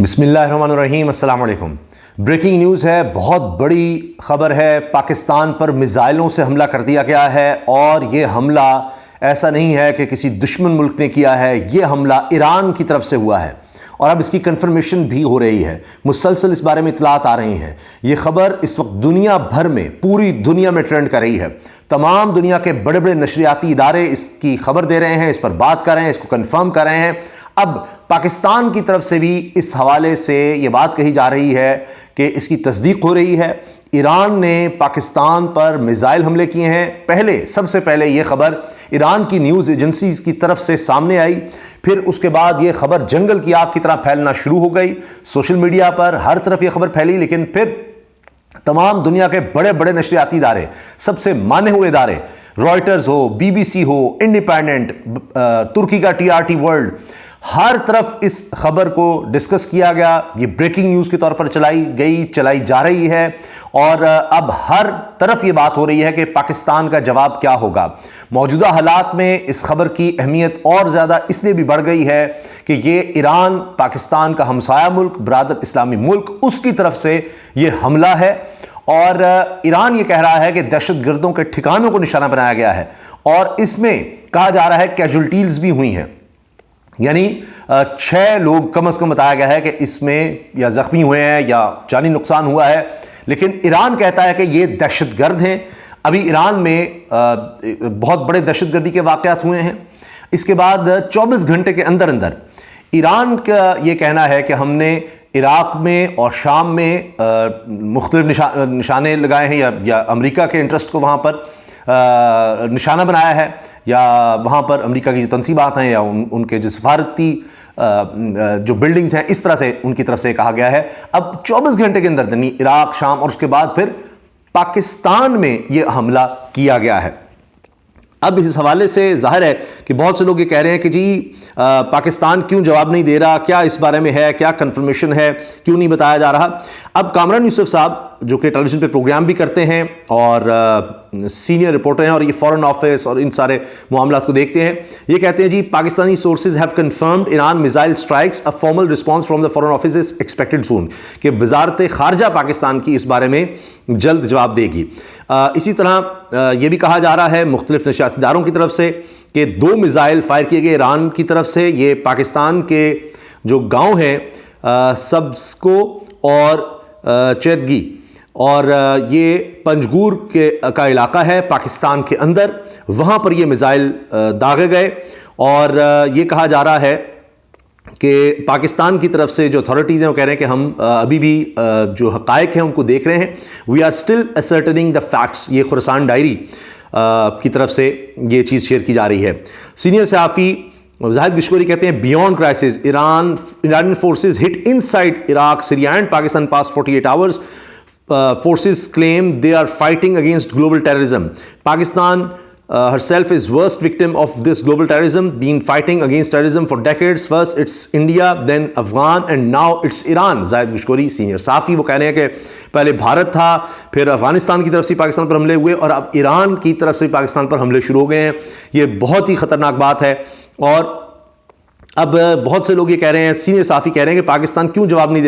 بسم اللہ الرحمن الرحیم، السلام علیکم۔ بریکنگ نیوز ہے، بہت بڑی خبر ہے۔ پاکستان پر میزائلوں سے حملہ کر دیا گیا ہے، اور یہ حملہ ایسا نہیں ہے کہ کسی دشمن ملک نے کیا ہے، یہ حملہ ایران کی طرف سے ہوا ہے، اور اب اس کی کنفرمیشن بھی ہو رہی ہے۔ مسلسل اس بارے میں اطلاعات آ رہی ہیں۔ یہ خبر اس وقت دنیا بھر میں، پوری دنیا میں ٹرینڈ کر رہی ہے۔ تمام دنیا کے بڑے بڑے نشریاتی ادارے اس کی خبر دے رہے ہیں، اس پر بات کر رہے ہیں، اس کو کنفرم کر رہے ہیں۔ اب پاکستان کی طرف سے بھی اس حوالے سے یہ بات کہی جا رہی ہے کہ اس کی تصدیق ہو رہی ہے۔ ایران نے پاکستان پر میزائل حملے کیے ہیں۔ سب سے پہلے یہ خبر ایران کی نیوز ایجنسیز کی طرف سے سامنے آئی، پھر اس کے بعد یہ خبر جنگل کی آگ کی طرح پھیلنا شروع ہو گئی۔ سوشل میڈیا پر ہر طرف یہ خبر پھیلی، لیکن پھر تمام دنیا کے بڑے بڑے نشریاتی ادارے، سب سے مانے ہوئے ادارے، رائٹرز ہو، بی بی سی ہو، انڈیپینڈنٹ، ترکی کا TRT ورلڈ، ہر طرف اس خبر کو ڈسکس کیا گیا۔ یہ بریکنگ نیوز کے طور پر چلائی جا رہی ہے، اور اب ہر طرف یہ بات ہو رہی ہے کہ پاکستان کا جواب کیا ہوگا۔ موجودہ حالات میں اس خبر کی اہمیت اور زیادہ اس لیے بھی بڑھ گئی ہے کہ یہ ایران، پاکستان کا ہمسایہ ملک، برادر اسلامی ملک، اس کی طرف سے یہ حملہ ہے، اور ایران یہ کہہ رہا ہے کہ دہشت گردوں کے ٹھکانوں کو نشانہ بنایا گیا ہے، اور اس میں کہا جا رہا ہے کیجولٹیز بھی ہوئی ہیں، یعنی 6 لوگ کم از کم بتایا گیا ہے کہ اس میں یا زخمی ہوئے ہیں یا جانی نقصان ہوا ہے، لیکن ایران کہتا ہے کہ یہ دہشت گرد ہیں۔ ابھی ایران میں بہت بڑے دہشت گردی کے واقعات ہوئے ہیں۔ اس کے بعد 24 گھنٹے کے اندر ایران کا یہ کہنا ہے کہ ہم نے عراق میں اور شام میں مختلف نشانے لگائے ہیں، یا امریکہ کے انٹرسٹ کو وہاں پر نشانہ بنایا ہے، یا وہاں پر امریکہ کی جو تنصیبات ہیں یا ان کے جو سفارتی جو بلڈنگز ہیں، اس طرح سے ان کی طرف سے کہا گیا ہے۔ اب 24 گھنٹے کے اندر عراق، شام، اور اس کے بعد پھر پاکستان میں یہ حملہ کیا گیا ہے۔ اب اس حوالے سے ظاہر ہے کہ بہت سے لوگ یہ کہہ رہے ہیں کہ جی پاکستان کیوں جواب نہیں دے رہا، کیا اس بارے میں ہے، کیا کنفرمیشن ہے، کیوں نہیں بتایا جا رہا۔ اب کامران یوسف صاحب جو کہ ٹیلی ویژن پہ پروگرام بھی کرتے ہیں اور سینئر رپورٹر ہیں، اور یہ فورن آفس اور ان سارے معاملات کو دیکھتے ہیں، یہ کہتے ہیں جی Pakistani sources have confirmed Iran missile strikes, a formal response from the foreign office is expected soon, کہ وزارت خارجہ پاکستان کی اس بارے میں جلد جواب دے گی۔ اسی طرح یہ بھی کہا جا رہا ہے مختلف نشریاتی اداروں کی طرف سے کہ 2 میزائل فائر کیے گئے ایران کی طرف سے، یہ پاکستان کے جو گاؤں ہیں سبسکو اور چیدگی، اور یہ پنجگور کا علاقہ ہے پاکستان کے اندر، وہاں پر یہ میزائل داغے گئے، اور یہ کہا جا رہا ہے کہ پاکستان کی طرف سے جو اتھارٹیز ہیں وہ کہہ رہے ہیں کہ ہم ابھی بھی جو حقائق ہیں ان کو دیکھ رہے ہیں۔ We are still ascertaining the facts، یہ خراسان ڈائری کی طرف سے یہ چیز شیئر کی جا رہی ہے۔ سینئر صحافی زاہد گشکوری کہتے ہیں beyond crisis Iran forces hit in side Iraq, Syria and Pakistan pass 48 hours. Forces claim they are fighting against global terrorism. Pakistan herself is worst victim of this global terrorism, been fighting against terrorism for decades. First it's India, then Afghan, and now it's Iran. Zahid Gishkori senior صحافی وہ کہہ رہے ہیں کہ پہلے بھارت تھا، پھر افغانستان کی طرف سے پاکستان پر حملے ہوئے، اور اب ایران کی طرف سے پاکستان پر حملے شروع ہو گئے ہیں۔ یہ بہت ہی خطرناک بات ہے، اور اب بہت سے لوگ یہ کہہ رہے ہیں، سینئر صحافی کہہ رہے ہیں کہ پاکستان کیوں جواب نہیں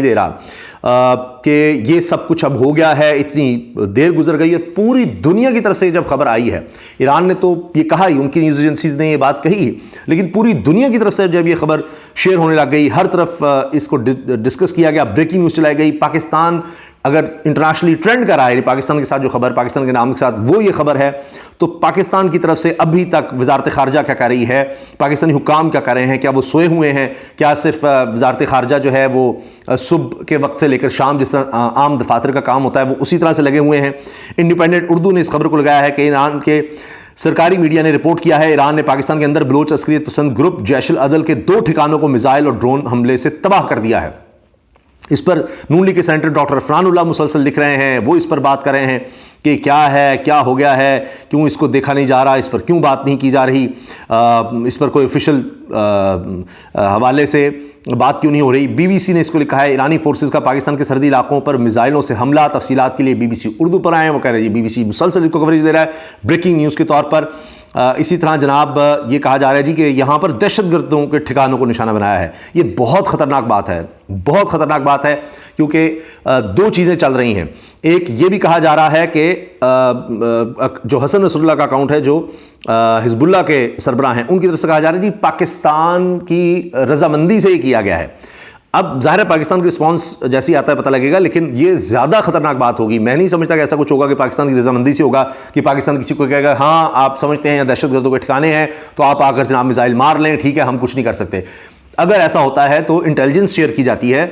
دے رہا، کہ یہ سب کچھ اب ہو گیا ہے، اتنی دیر گزر گئی ہے۔ پوری دنیا کی طرف سے جب خبر آئی ہے، ایران نے تو یہ کہا ہی، ان کی نیوز ایجنسیز نے یہ بات کہی، لیکن پوری دنیا کی طرف سے جب یہ خبر شیئر ہونے لگ گئی، ہر طرف اس کو ڈسکس کیا گیا، بریکنگ نیوز چلائی گئی۔ پاکستان اگر انٹرنیشنلی ٹرینڈ کر رہا ہے، پاکستان کے ساتھ جو خبر، پاکستان کے نام کے ساتھ وہ یہ خبر ہے، تو پاکستان کی طرف سے ابھی تک وزارت خارجہ کیا کر رہی ہے، پاکستانی حکام کیا کر رہے ہیں، کیا وہ سوئے ہوئے ہیں، کیا صرف وزارت خارجہ جو ہے وہ صبح کے وقت سے لے کر شام جس طرح عام دفاتر کا کام ہوتا ہے وہ اسی طرح سے لگے ہوئے ہیں۔ انڈیپینڈنٹ اردو نے اس خبر کو لگایا ہے کہ ایران کے سرکاری میڈیا نے رپورٹ کیا ہے ایران نے پاکستان کے اندر بلوچ عسکریت پسند گروپ جیش العدل کے 2 ٹھکانوں کو میزائل اور ڈرون حملے سے تباہ کر دیا ہے۔ اس پر نون لیگ کے سینیٹر ڈاکٹر عفران اللہ مسلسل لکھ رہے ہیں، وہ اس پر بات کر رہے ہیں کہ کیا ہے، کیا ہو گیا ہے، کیوں اس کو دیکھا نہیں جا رہا، اس پر کیوں بات نہیں کی جا رہی، اس پر کوئی آفیشیل حوالے سے بات کیوں نہیں ہو رہی۔ بی بی سی نے اس کو لکھا ہے ایرانی فورسز کا پاکستان کے سرحدی علاقوں پر میزائلوں سے حملہ، تفصیلات کے لیے بی بی سی اردو پر آئے ہیں، وہ کہہ رہے ہیں جی بی بی سی مسلسل اس کو کوریج دے رہا ہے بریکنگ نیوز کے طور پر۔ اسی طرح جناب یہ کہا جا رہا ہے جی کہ یہاں پر دہشت گردوں کے ٹھکانوں کو نشانہ بنایا ہے. یہ بہت خطرناک بات ہے, بہت خطرناک بات ہے, کیونکہ دو چیزیں چل رہی ہیں. ایک یہ بھی کہا جا رہا ہے کہ جو حسن نصر اللہ کا اکاؤنٹ ہے, جو حزب اللہ کے سربراہ ہیں, ان کی طرف سے کہا جا رہا ہے جی پاکستان کی رضامندی سے یہ کیا گیا ہے. اب ظاہر ہے پاکستان کی رسپانس جیسی آتا ہے پتہ لگے گا, لیکن یہ زیادہ خطرناک بات ہوگی. میں نہیں سمجھتا کہ ایسا کچھ ہوگا کہ پاکستان کی رضامندی سے ہوگا, کہ پاکستان کسی کو کہے گا ہاں آپ سمجھتے ہیں دہشت گردوں کے ٹھکانے ہیں تو آپ آ کر جناب میزائل مار لیں, ٹھیک ہے ہم کچھ نہیں کر سکتے. اگر ایسا ہوتا ہے تو انٹیلیجنس شیئر کی جاتی ہے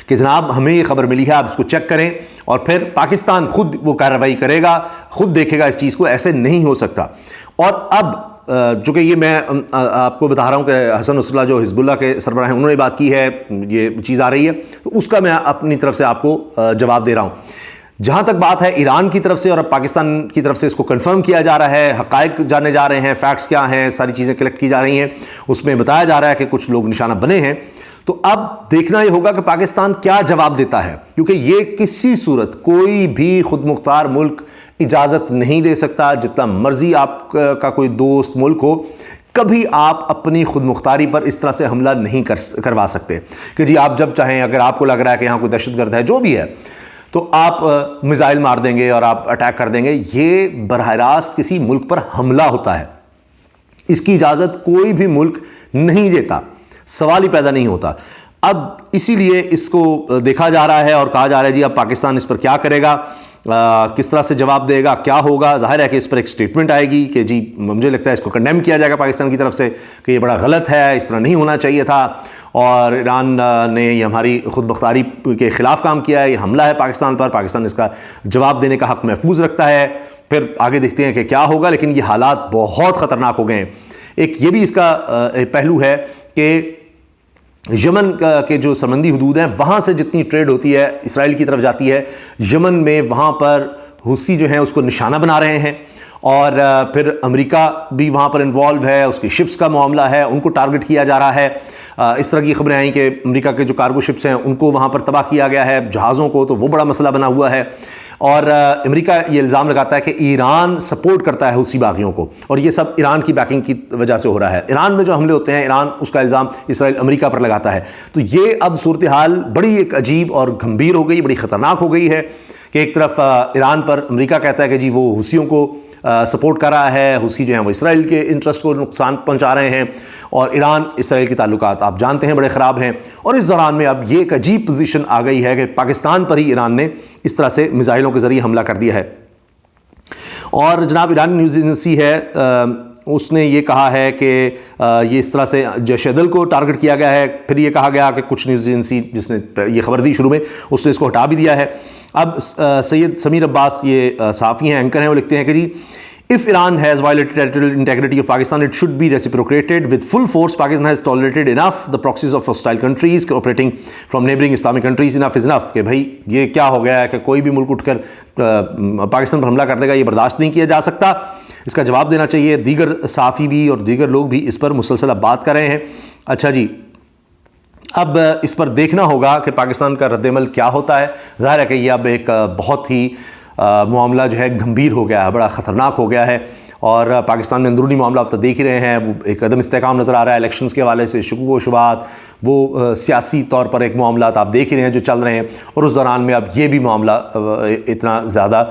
کہ جناب ہمیں یہ خبر ملی ہے, آپ اس کو چیک کریں, اور پھر پاکستان خود وہ کارروائی کرے گا, خود دیکھے گا اس چیز کو. ایسے نہیں ہو سکتا. اور اب چونکہ یہ میں آپ کو بتا رہا ہوں کہ حسن نصر اللہ جو حزب اللہ کے سربراہ ہیں انہوں نے بات کی ہے, یہ چیز آ رہی ہے, تو اس کا میں اپنی طرف سے آپ کو جواب دے رہا ہوں. جہاں تک بات ہے ایران کی طرف سے اور اب پاکستان کی طرف سے اس کو کنفرم کیا جا رہا ہے, حقائق جانے جا رہے ہیں, فیکٹس کیا ہیں, ساری چیزیں کلیکٹ کی جا رہی ہیں, اس میں بتایا جا رہا ہے کہ کچھ لوگ نشانہ بنے ہیں. تو اب دیکھنا یہ ہوگا کہ پاکستان کیا جواب دیتا ہے, کیونکہ یہ کسی صورت کوئی بھی خود مختار ملک اجازت نہیں دے سکتا. جتنا مرضی آپ کا کوئی دوست ملک ہو, کبھی آپ اپنی خود مختاری پر اس طرح سے حملہ نہیں کروا سکتے کہ جی آپ جب چاہیں, اگر آپ کو لگ رہا ہے کہ یہاں کوئی دہشت گرد ہے جو بھی ہے تو آپ میزائل مار دیں گے اور آپ اٹیک کر دیں گے. یہ براہ راست کسی ملک پر حملہ ہوتا ہے, اس کی اجازت کوئی بھی ملک نہیں دیتا, سوال ہی پیدا نہیں ہوتا. اب اسی لیے اس کو دیکھا جا رہا ہے اور کہا جا رہا ہے جی اب پاکستان اس پر کیا کرے گا, کس طرح سے جواب دے گا, کیا ہوگا. ظاہر ہے کہ اس پر ایک سٹیٹمنٹ آئے گی کہ جی مجھے لگتا ہے اس کو کنڈیم کیا جائے گا پاکستان کی طرف سے کہ یہ بڑا غلط ہے, اس طرح نہیں ہونا چاہیے تھا, اور ایران نے یہ ہماری خود مختاری کے خلاف کام کیا ہے, یہ حملہ ہے پاکستان پر, پاکستان اس کا جواب دینے کا حق محفوظ رکھتا ہے. پھر آگے دیکھتے ہیں کہ کیا ہوگا, لیکن یہ حالات بہت خطرناک ہو گئے ہیں. ایک یہ بھی اس کا پہلو ہے کہ یمن کے جو سمندی حدود ہیں وہاں سے جتنی ٹریڈ ہوتی ہے اسرائیل کی طرف جاتی ہے, یمن میں وہاں پر حوثی جو ہیں اس کو نشانہ بنا رہے ہیں, اور پھر امریکہ بھی وہاں پر انوالو ہے, اس کی شپس کا معاملہ ہے, ان کو ٹارگٹ کیا جا رہا ہے. اس طرح کی خبریں آئیں کہ امریکہ کے جو کارگو شپس ہیں ان کو وہاں پر تباہ کیا گیا ہے, جہازوں کو, تو وہ بڑا مسئلہ بنا ہوا ہے. اور امریکہ یہ الزام لگاتا ہے کہ ایران سپورٹ کرتا ہے حوثی باغیوں کو, اور یہ سب ایران کی بیکنگ کی وجہ سے ہو رہا ہے. ایران میں جو حملے ہوتے ہیں ایران اس کا الزام اسرائیل امریکہ پر لگاتا ہے. تو یہ اب صورتحال بڑی ایک عجیب اور گھمبیر ہو گئی, بڑی خطرناک ہو گئی ہے کہ ایک طرف ایران پر امریکہ کہتا ہے کہ جی وہ حوثیوں کو سپورٹ کر رہا ہے, حوثی جو ہیں وہ اسرائیل کے انٹرسٹ کو نقصان پہنچا رہے ہیں, اور ایران اسرائیل کے تعلقات آپ جانتے ہیں بڑے خراب ہیں. اور اس دوران میں اب یہ ایک عجیب پوزیشن آ گئی ہے کہ پاکستان پر ہی ایران نے اس طرح سے میزائلوں کے ذریعے حملہ کر دیا ہے. اور جناب ایرانی نیوز ایجنسی ہے اس نے یہ کہا ہے کہ یہ اس طرح سے جیش عدل کو ٹارگٹ کیا گیا ہے. پھر یہ کہا گیا کہ کچھ نیوز ایجنسی جس نے یہ خبر دی شروع میں اس نے اس کو ہٹا بھی دیا ہے. اب سید سمیر عباس یہ صحافی ہیں, اینکر ہیں, وہ لکھتے ہیں کہ جی if Iran has violated territorial integrity of Pakistan, it should be reciprocated with full force. Pakistan has tolerated enough the proxies of hostile countries operating from neighboring Islamic countries. Enough is enough. کہ بھائی یہ کیا ہو گیا ہے کہ کوئی بھی ملک اٹھ کر پاکستان پر حملہ کر دے گا, یہ برداشت نہیں کیا جا سکتا, اس کا جواب دینا چاہیے. دیگر صحافی بھی اور دیگر لوگ بھی اس پر مسلسل اب بات کر رہے ہیں. اچھا جی, اب اس پر دیکھنا ہوگا کہ پاکستان کا رد عمل کیا ہوتا ہے. ظاہر ہے کہ یہ اب ایک بہت ہی معاملہ جو ہے گھمبیر ہو گیا ہے, بڑا خطرناک ہو گیا ہے, اور پاکستان میں اندرونی معاملہ آپ تو دیکھ ہی رہے ہیں, وہ ایک عدم استحکام نظر آ رہا ہے الیکشنز کے حوالے سے, شکوک و شبہات, وہ سیاسی طور پر ایک معاملات آپ دیکھ ہی رہے ہیں جو چل رہے ہیں. اور اس دوران میں اب یہ بھی معاملہ اتنا زیادہ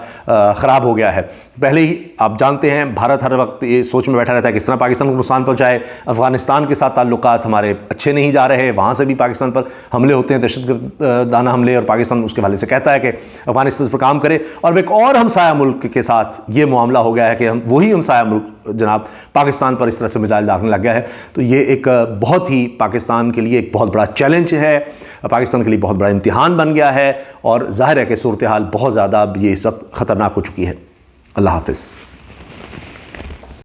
خراب ہو گیا ہے. پہلے ہی آپ جانتے ہیں بھارت ہر وقت یہ سوچ میں بیٹھا رہتا ہے کہ کس طرح پاکستان کو نقصان پہنچائے. افغانستان کے ساتھ تعلقات ہمارے اچھے نہیں جا رہے, وہاں سے بھی پاکستان پر حملے ہوتے ہیں, دہشت گردانہ حملے, اور پاکستان اس کے حوالے سے کہتا ہے کہ افغانستان پر کام کرے. اور ایک اور ہمسایہ ملک کے ساتھ یہ معاملہ ہو گیا ہے کہ وہی ہمسایہ ملک جناب پاکستان پر اس طرح سے میزائل داغنے لگ گیا ہے. تو یہ ایک بہت ہی پاکستان کے لیے ایک بہت بڑا چیلنج ہے, پاکستان کے لیے بہت بڑا امتحان بن گیا ہے, اور ظاہر ہے کہ صورتحال بہت زیادہ اب یہ سب خطرناک ہو چکی ہے. اللہ حافظ.